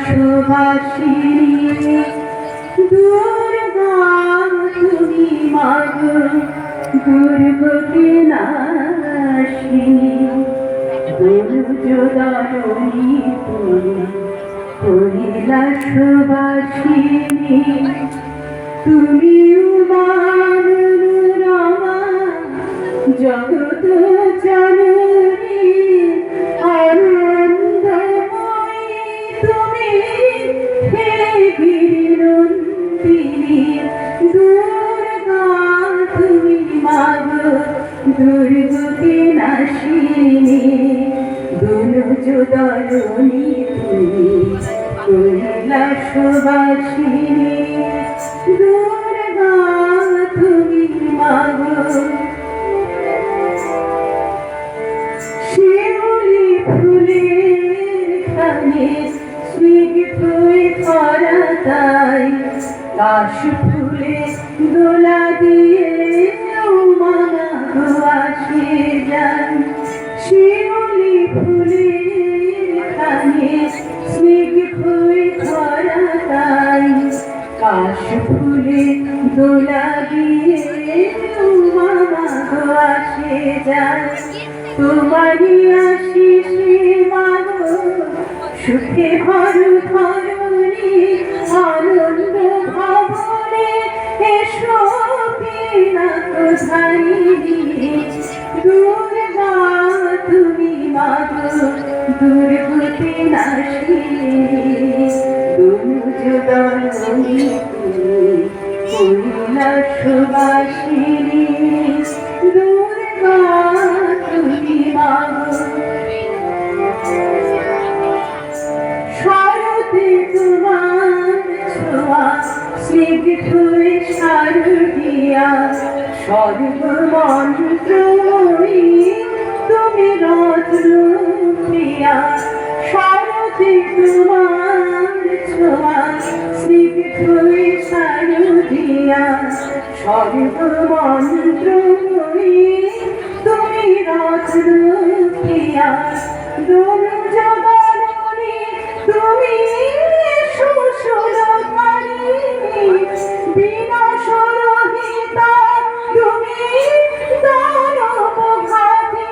সুভাষিনী দুর্গা তুমি মাগো দুর্গতি নাশিনী দুর্যোধনী তুমি কহিলা সুভাষিনী তুমি রমা জগত জননী আনন্দময়ী তুমি হে গিরিনন্দিনী দুর্গা তুমি মাগো দুর্গতি নাশিনী দুর্যোধনী তুমি কহিলা সুভাষিনী দুর্গা তুমি মাগো শিউলি ফুলের খানে স্নিগ্ধ ধরা তাই কাশ ফুলে দোলা দিয়ে মানা আসে যান শিউলি ফুলের খানে স্নিগ্ধ ধরা তাই কাশ ফুলে দোলা দিয়ে মানা আসে যান তোমারি আশিসে মাগো সুখে ভর ধরণী আনন্দ ভাবনে এসো পিনাকধারিণী দুর্গা তুমি মাগো দুর্গতি নাশিনী দুর্যোধনী তুমি কহিলা সুভাষিনী দুর্গা তুমি মাগো শরতে তোমার ছোঁয়া স্নিগ্ধ শারদিয়া সর্বমন্ত্রময়ী তুমি রত্নপ্রিয়া শরতে তোমার ছোঁয়া স্নিগ্ধ শারদিয়া সর্বমন্ত্রময়ী তুমি রত্নপ্রিয়া দুর্যোধনী তুমি সুশূলকারিণী বিনাশরহিতা তুমি দানবঘাতিনী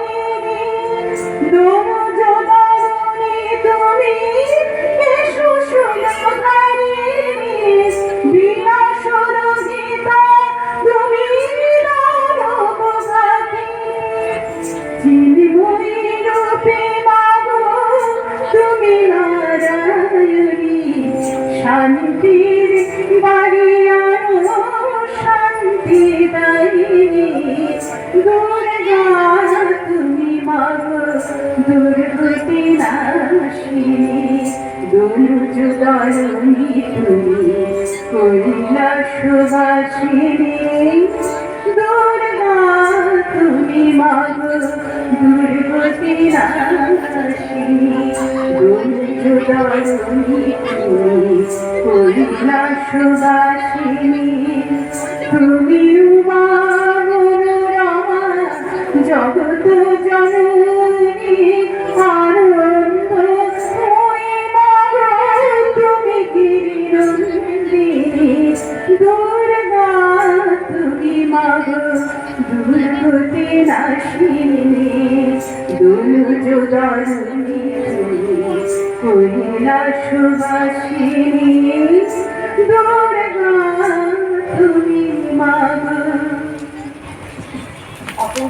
দুর্যোধনী তুমি সুশূলকারিণী বিনাশরহিতা তুমি চিন্ময়ী রূপে মাগো তুমি নারায়ণী শান্তির বাড়ি আনো শান্তি দায়িনী দুর্গা তুমি মাগো দুর্গতি নাশিনী দুর্যোধনী তুমি কহিলা সুভাষিনী দুর্গা তুমি মাগো দুর্গতি নাশিনী দুর্যোধনী তুমি কহিলা সুভাষিনী তুমি উমা মনোরমা জগত জননী আনন্দময়ী মাগো তুমি গিরিনন্দিনী দুর্গা তুমি মাগো দুর্গতি নাশিনী দুর্যোধনী তুমি কহিলা সুভাষিনী দুর্গা তুমি মাগো